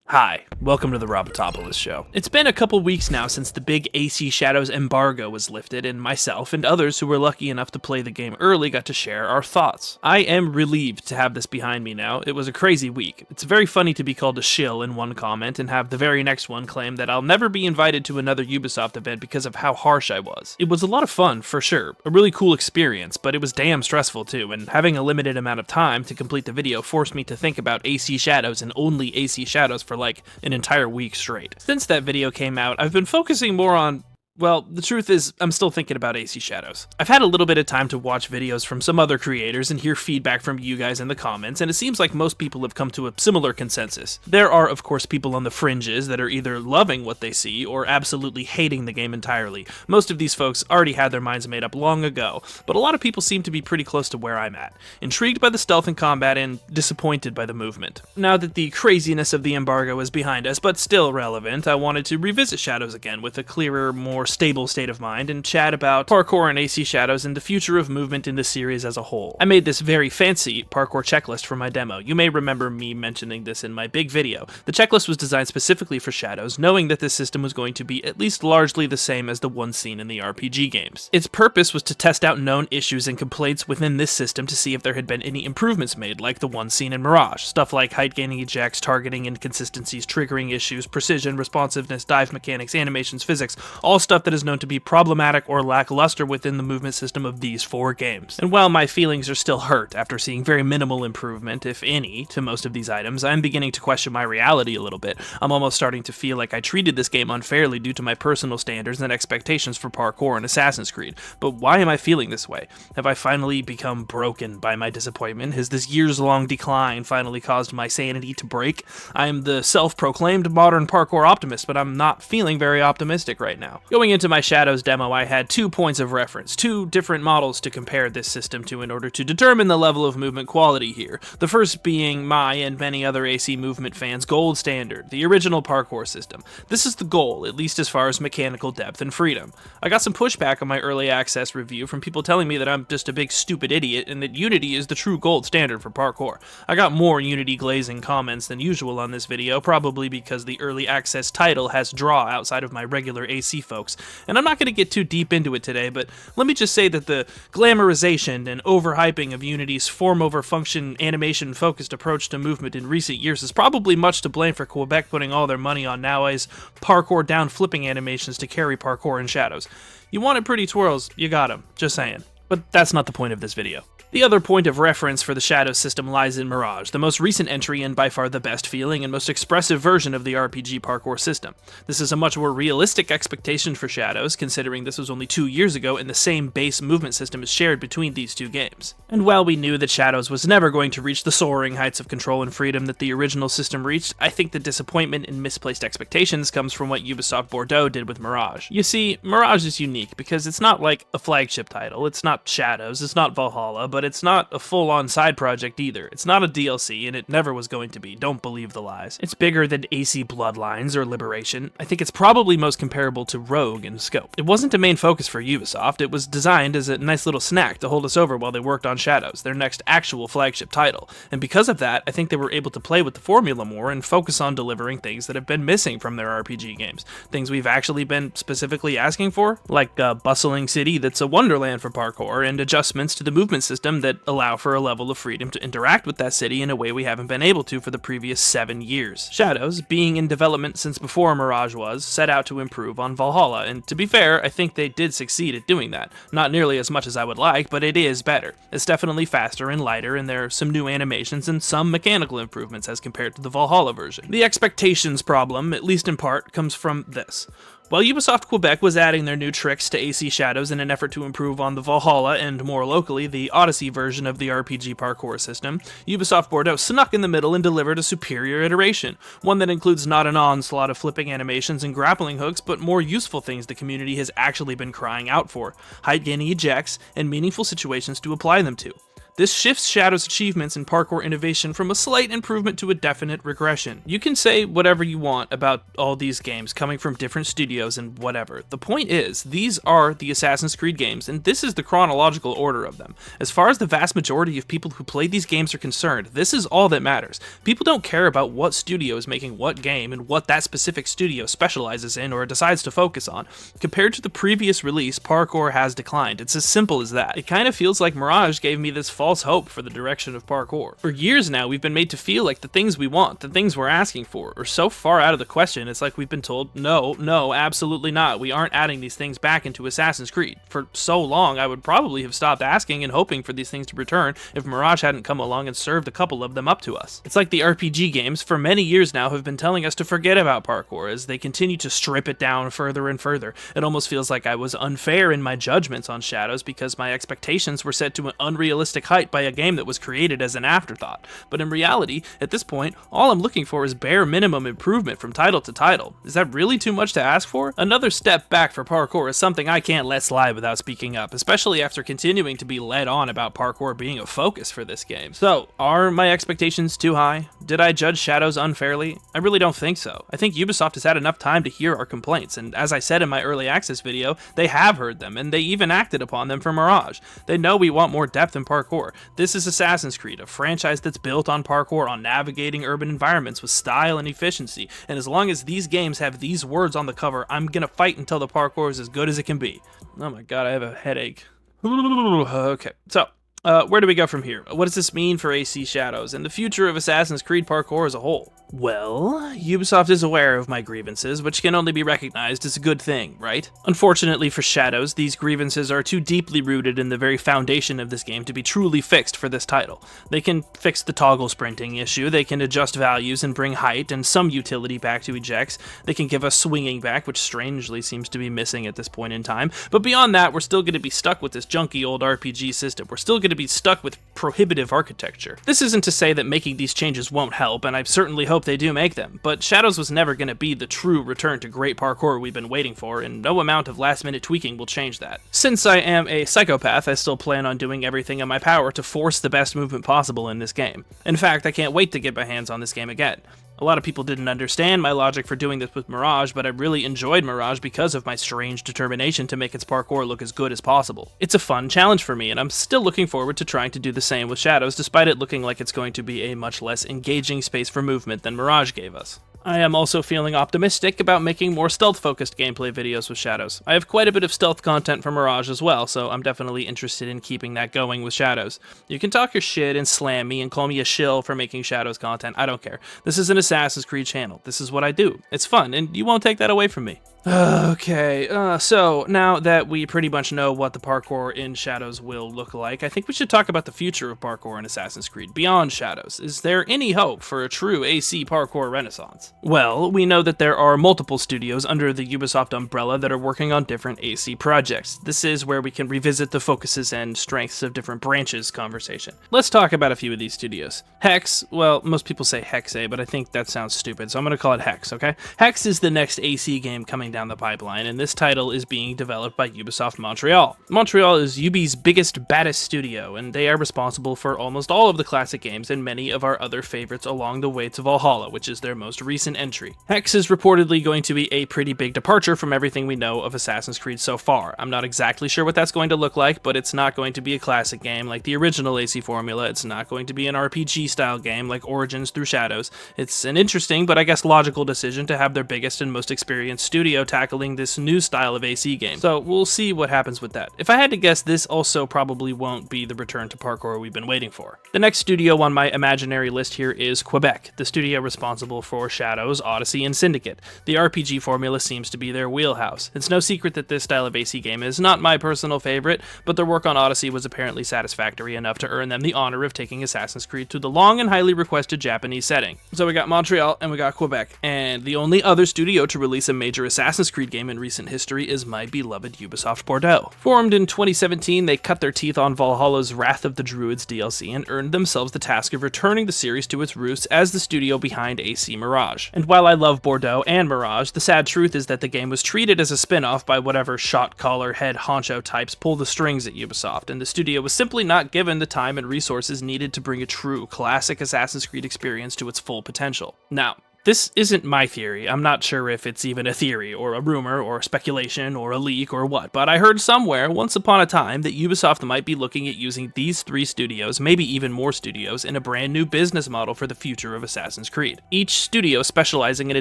Hi, welcome to the Robotopoulos Show. It's been a couple weeks now since the big AC Shadows embargo was lifted, and myself and others who were lucky enough to play the game early got to share our thoughts. I am relieved to have this behind me now. It was a crazy week. It's very funny to be called a shill in one comment and have the very next one claim that I'll never be invited to another Ubisoft event because of how harsh I was. It was a lot of fun, for sure. A really cool experience, but it was damn stressful too, and having a limited amount of time to complete the video forced me to think about AC Shadows and only AC Shadows for like an entire week straight. Since that video came out, I've been focusing more on, well, the truth is, I'm still thinking about AC Shadows. I've had a little bit of time to watch videos from some other creators and hear feedback from you guys in the comments, and it seems like most people have come to a similar consensus. There are, of course, people on the fringes that are either loving what they see or absolutely hating the game entirely. Most of these folks already had their minds made up long ago, but a lot of people seem to be pretty close to where I'm at. Intrigued by the stealth and combat and disappointed by the movement. Now that the craziness of the embargo is behind us, but still relevant, I wanted to revisit Shadows again with a clearer, more stable state of mind and chat about parkour and AC Shadows and the future of movement in the series as a whole. I made this very fancy parkour checklist for my demo. You may remember me mentioning this in my big video. The checklist was designed specifically for Shadows, knowing that this system was going to be at least largely the same as the one seen in the RPG games. Its purpose was to test out known issues and complaints within this system to see if there had been any improvements made, like the one seen in Mirage. Stuff like height gaining ejects, targeting inconsistencies, triggering issues, precision, responsiveness, dive mechanics, animations, physics, all stuff that is known to be problematic or lackluster within the movement system of these four games. And while my feelings are still hurt after seeing very minimal improvement, if any, to most of these items, I'm beginning to question my reality a little bit. I'm almost starting to feel like I treated this game unfairly due to my personal standards and expectations for parkour and Assassin's Creed. But why am I feeling this way? Have I finally become broken by my disappointment? Has this years-long decline finally caused my sanity to break? I am the self-proclaimed modern parkour optimist, but I'm not feeling very optimistic right now. Going into my Shadows demo, I had 2 points of reference, 2 different models to compare this system to in order to determine the level of movement quality here. The first being my and many other AC movement fans' gold standard, the original parkour system. This is the goal, at least as far as mechanical depth and freedom. I got some pushback on my early access review from people telling me that I'm just a big stupid idiot and that Unity is the true gold standard for parkour. I got more Unity glazing comments than usual on this video, probably because the early access title has draw outside of my regular AC folks. And I'm not going to get too deep into it today, but let me just say that the glamorization and overhyping of Unity's form-over-function, animation-focused approach to movement in recent years is probably much to blame for Quebec putting all their money on nowadays parkour down flipping animations to carry parkour in Shadows. You wanted pretty twirls, you got them, just saying. But that's not the point of this video. The other point of reference for the Shadows system lies in Mirage, the most recent entry and by far the best feeling and most expressive version of the RPG parkour system. This is a much more realistic expectation for Shadows, considering this was only 2 years ago and the same base movement system is shared between these two games. And while we knew that Shadows was never going to reach the soaring heights of control and freedom that the original system reached, I think the disappointment and misplaced expectations comes from what Ubisoft Bordeaux did with Mirage. You see, Mirage is unique because it's not like a flagship title, it's not Shadows, it's not Valhalla, but it's not a full-on side project either. It's not a DLC, and it never was going to be. Don't believe the lies. It's bigger than AC Bloodlines or Liberation. I think it's probably most comparable to Rogue in scope. It wasn't a main focus for Ubisoft. It was designed as a nice little snack to hold us over while they worked on Shadows, their next actual flagship title. And because of that, I think they were able to play with the formula more and focus on delivering things that have been missing from their RPG games. Things we've actually been specifically asking for, like a bustling city that's a wonderland for parkour and adjustments to the movement system that allow for a level of freedom to interact with that city in a way we haven't been able to for the previous 7 years. Shadows, being in development since before Mirage was, set out to improve on Valhalla, and to be fair, I think they did succeed at doing that. Not nearly as much as I would like, but it is better. It's definitely faster and lighter, and there are some new animations and some mechanical improvements as compared to the Valhalla version. The expectations problem, at least in part, comes from this. While Ubisoft Quebec was adding their new tricks to AC Shadows in an effort to improve on the Valhalla and, more locally, the Odyssey version of the RPG parkour system, Ubisoft Bordeaux snuck in the middle and delivered a superior iteration, one that includes not an onslaught of flipping animations and grappling hooks, but more useful things the community has actually been crying out for: height-gaining ejects and meaningful situations to apply them to. This shifts Shadow's achievements in parkour innovation from a slight improvement to a definite regression. You can say whatever you want about all these games coming from different studios and whatever. The point is, these are the Assassin's Creed games, and this is the chronological order of them. As far as the vast majority of people who play these games are concerned, this is all that matters. People don't care about what studio is making what game and what that specific studio specializes in or decides to focus on. Compared to the previous release, Parkour has declined. It's as simple as that. It kind of feels like Mirage gave me this false hope for the direction of Parkour. For years now, we've been made to feel like the things we want, the things we're asking for, are so far out of the question, it's like we've been told, no, absolutely not. We aren't adding these things back into Assassin's Creed. For so long, I would probably have stopped asking and hoping for these things to return if Mirage hadn't come along and served a couple of them up to us. It's like the RPG games for many years now have been telling us to forget about Parkour as they continue to strip it down further and further. It almost feels like I was unfair in my judgments on Shadows because my expectations were set to an unrealistic height by a game that was created as an afterthought. But in reality, at this point, all I'm looking for is bare minimum improvement from title to title. Is that really too much to ask for? Another step back for Parkour is something I can't let slide without speaking up, especially after continuing to be led on about Parkour being a focus for this game. So, are my expectations too high? Did I judge Shadows unfairly? I really don't think so. I think Ubisoft has had enough time to hear our complaints, and as I said in my early access video, they have heard them, and they even acted upon them for Mirage. They know we want more depth in Parkour. This is Assassin's Creed, a franchise that's built on Parkour, on navigating urban environments with style and efficiency, and as long as these games have these words on the cover, I'm gonna fight until the Parkour is as good as it can be. Oh my god, I have a headache. Okay, so, where do we go from here? What does this mean for AC Shadows and the future of Assassin's Creed Parkour as a whole? Well, Ubisoft is aware of my grievances, which can only be recognized as a good thing, right? Unfortunately for Shadows, these grievances are too deeply rooted in the very foundation of this game to be truly fixed for this title. They can fix the toggle sprinting issue, they can adjust values and bring height and some utility back to ejects, they can give us swinging back, which strangely seems to be missing at this point in time, but beyond that, we're still going to be stuck with this junky old RPG system. We're still going to be stuck with prohibitive architecture. This isn't to say that making these changes won't help, and I certainly hope they do make them, but Shadows was never going to be the true return to great parkour we've been waiting for, and no amount of last-minute tweaking will change that. Since I am a psychopath, I still plan on doing everything in my power to force the best movement possible in this game. In fact, I can't wait to get my hands on this game again. A lot of people didn't understand my logic for doing this with Mirage, but I really enjoyed Mirage because of my strange determination to make its parkour look as good as possible. It's a fun challenge for me, and I'm still looking forward to trying to do the same with Shadows, despite it looking like it's going to be a much less engaging space for movement than Mirage gave us. I am also feeling optimistic about making more stealth-focused gameplay videos with Shadows. I have quite a bit of stealth content for Mirage as well, so I'm definitely interested in keeping that going with Shadows. You can talk your shit and slam me and call me a shill for making Shadows content, I don't care. This is an Assassin's Creed channel. This is what I do. It's fun, and you won't take that away from me. Okay, so now that we pretty much know what the parkour in Shadows will look like, I think we should talk about the future of parkour in Assassin's Creed beyond Shadows. Is there any hope for a true AC parkour renaissance? Well, we know that there are multiple studios under the Ubisoft umbrella that are working on different AC projects. This is where we can revisit the focuses and strengths of different branches conversation. Let's talk about a few of these studios. Hex, well, most people say Hexe, but I think that sounds stupid, so I'm gonna call it Hex, okay? Hex is the next AC game coming down the pipeline, and this title is being developed by Ubisoft Montreal. Montreal is Ubi's biggest, baddest studio, and they are responsible for almost all of the classic games and many of our other favorites along the way to Valhalla, which is their most recent entry. Hex is reportedly going to be a pretty big departure from everything we know of Assassin's Creed so far. I'm not exactly sure what that's going to look like, but it's not going to be a classic game like the original AC formula. It's not going to be an RPG-style game like Origins through Shadows. It's an interesting, but I guess logical decision to have their biggest and most experienced studio tackling this new style of AC game. So we'll see what happens with that. If I had to guess, this also probably won't be the return to parkour we've been waiting for. The next studio on my imaginary list here is Quebec, the studio responsible for Shadows, Odyssey, and Syndicate. The RPG formula seems to be their wheelhouse. It's no secret that this style of AC game is not my personal favorite, but their work on Odyssey was apparently satisfactory enough to earn them the honor of taking Assassin's Creed to the long and highly requested Japanese setting. So we got Montreal and we got Quebec, and the only other studio to release a major Assassin's Assassin's Creed game in recent history is my beloved Ubisoft Bordeaux. Formed in 2017, they cut their teeth on Valhalla's Wrath of the Druids DLC and earned themselves the task of returning the series to its roots as the studio behind AC Mirage. And while I love Bordeaux and Mirage, the sad truth is that the game was treated as a spin-off by whatever shot-caller head honcho types pull the strings at Ubisoft, and the studio was simply not given the time and resources needed to bring a true classic Assassin's Creed experience to its full potential. Now, this isn't my theory. I'm not sure if it's even a theory, or a rumor, or speculation, or a leak, or what, but I heard somewhere, once upon a time, that Ubisoft might be looking at using these 3 studios, maybe even more studios, in a brand new business model for the future of Assassin's Creed. Each studio specializing in a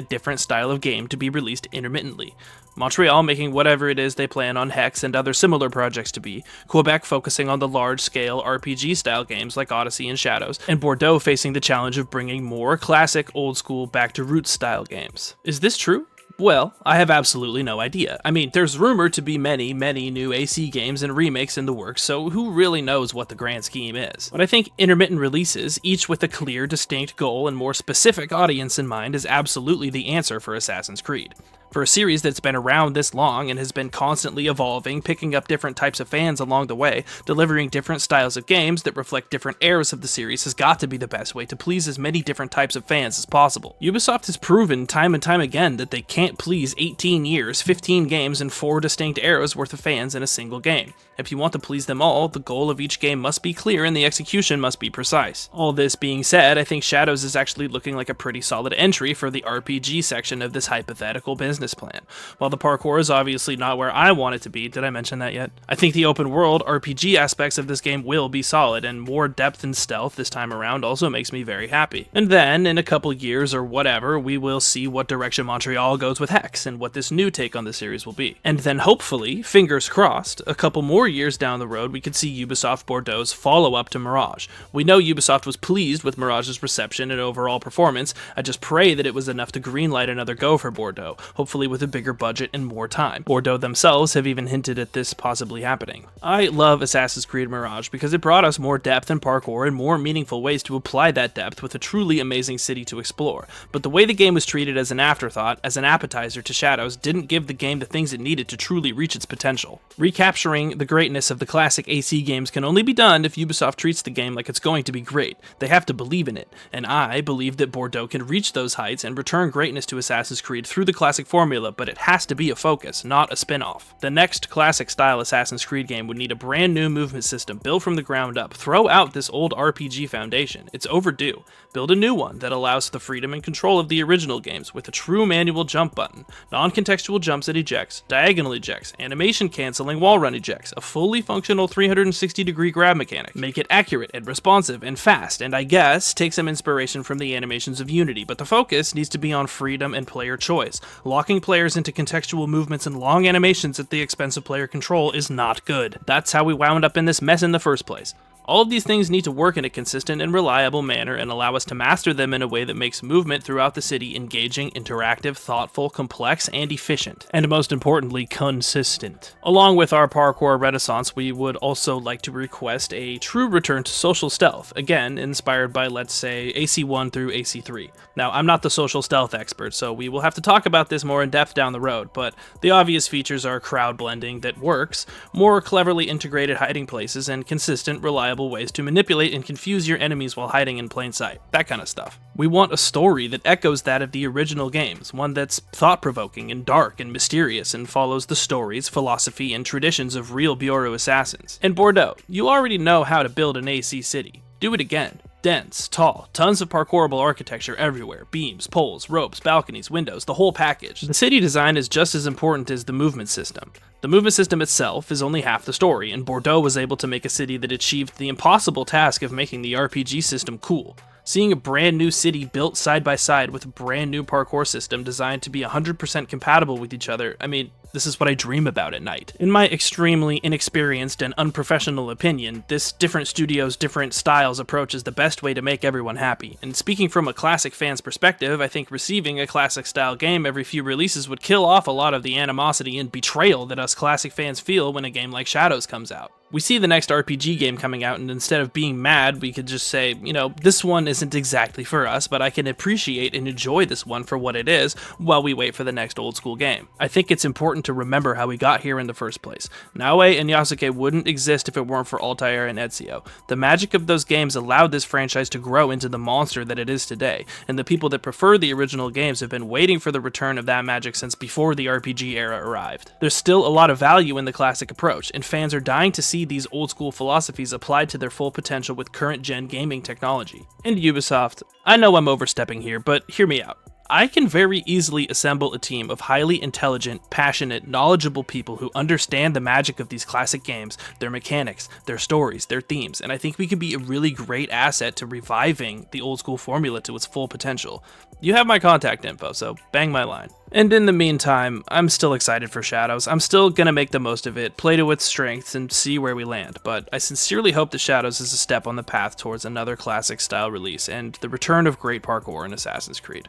different style of game to be released intermittently. Montreal making whatever it is they plan on Hex and other similar projects to be, Quebec focusing on the large-scale RPG-style games like Odyssey and Shadows, and Bordeaux facing the challenge of bringing more classic, old-school, back-to-roots-style games. Is this true? Well, I have absolutely no idea. I mean, there's rumored to be many new AC games and remakes in the works, so who really knows what the grand scheme is? But I think intermittent releases, each with a clear, distinct goal and more specific audience in mind, is absolutely the answer for Assassin's Creed. For a series that's been around this long and has been constantly evolving, picking up different types of fans along the way, delivering different styles of games that reflect different eras of the series has got to be the best way to please as many different types of fans as possible. Ubisoft has proven time and time again that they can't please 18 years, 15 games, and 4 distinct eras worth of fans in a single game. If you want to please them all, the goal of each game must be clear and the execution must be precise. All this being said, I think Shadows is actually looking like a pretty solid entry for the RPG section of this hypothetical business plan. While the parkour is obviously not where I want it to be, did I mention that yet? I think the open world RPG aspects of this game will be solid, and more depth and stealth this time around also makes me very happy. And then, in a couple years or whatever, we will see what direction Montreal goes with Hex, and what this new take on the series will be. And then hopefully, fingers crossed, a couple more years down the road we could see Ubisoft Bordeaux's follow-up to Mirage. We know Ubisoft was pleased with Mirage's reception and overall performance. I just pray that it was enough to greenlight another go for Bordeaux, hopefully with a bigger budget and more time. Bordeaux themselves have even hinted at this possibly happening. I love Assassin's Creed Mirage because it brought us more depth and parkour and more meaningful ways to apply that depth with a truly amazing city to explore. But the way the game was treated as an afterthought, as an appetizer to Shadows, didn't give the game the things it needed to truly reach its potential. Recapturing the greatness of the classic AC games can only be done if Ubisoft treats the game like it's going to be great. They have to believe in it, and I believe that Bordeaux can reach those heights and return greatness to Assassin's Creed through the classic formula, but it has to be a focus, not a spin-off. The next classic-style Assassin's Creed game would need a brand new movement system built from the ground up. Throw out this old RPG foundation. It's overdue. Build a new one that allows the freedom and control of the original games with a true manual jump button, non-contextual jumps that ejects, diagonal ejects, animation canceling wall run ejects, a fully functional 360-degree grab mechanic. Make it accurate and responsive and fast, and I guess take some inspiration from the animations of Unity, but the focus needs to be on freedom and player choice. Locking players into contextual movements and long animations at the expense of player control is not good. That's how we wound up in this mess in the first place. All of these things need to work in a consistent and reliable manner and allow us to master them in a way that makes movement throughout the city engaging, interactive, thoughtful, complex, and efficient. And most importantly, consistent. Along with our parkour renaissance, we would also like to request a true return to social stealth, again, inspired by, let's say, AC1 through AC3. Now, I'm not the social stealth expert, so we will have to talk about this more in depth down the road, but the obvious features are crowd blending that works, more cleverly integrated hiding places, and consistent, reliable ways to manipulate and confuse your enemies while hiding in plain sight. That kind of stuff. We want a story that echoes that of the original games, one that's thought-provoking and dark and mysterious and follows the stories, philosophy, and traditions of real Bureau assassins. And Bordeaux, you already know how to build an AC city. Do it again. Dense, tall, tons of parkourable architecture everywhere, beams, poles, ropes, balconies, windows, the whole package. The city design is just as important as the movement system. The movement system itself is only half the story, and Bordeaux was able to make a city that achieved the impossible task of making the RPG system cool. Seeing a brand new city built side by side with a brand new parkour system designed to be 100% compatible with each other, I mean, This is what I dream about at night. In my extremely inexperienced and unprofessional opinion, this different studios, different styles approach is the best way to make everyone happy. And speaking from a classic fan's perspective, I think receiving a classic style game every few releases would kill off a lot of the animosity and betrayal that us classic fans feel when a game like Shadows comes out. We see the next RPG game coming out, and instead of being mad, we could just say, you know, this one isn't exactly for us, but I can appreciate and enjoy this one for what it is while we wait for the next old school game. I think it's important to remember how we got here in the first place. Naoe and Yasuke wouldn't exist if it weren't for Altair and Ezio. The magic of those games allowed this franchise to grow into the monster that it is today, and the people that prefer the original games have been waiting for the return of that magic since before the RPG era arrived. There's still a lot of value in the classic approach, and fans are dying to see these old school philosophies applied to their full potential with current gen gaming technology. And Ubisoft, I know I'm overstepping here, but hear me out. I can very easily assemble a team of highly intelligent, passionate, knowledgeable people who understand the magic of these classic games, their mechanics, their stories, their themes, and I think we could be a really great asset to reviving the old school formula to its full potential. You have my contact info, so bang my line. And in the meantime, I'm still excited for Shadows. I'm still gonna make the most of it, play to its strengths, and see where we land, but I sincerely hope that Shadows is a step on the path towards another classic style release and the return of great parkour in Assassin's Creed.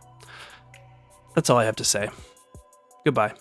That's all I have to say. Goodbye.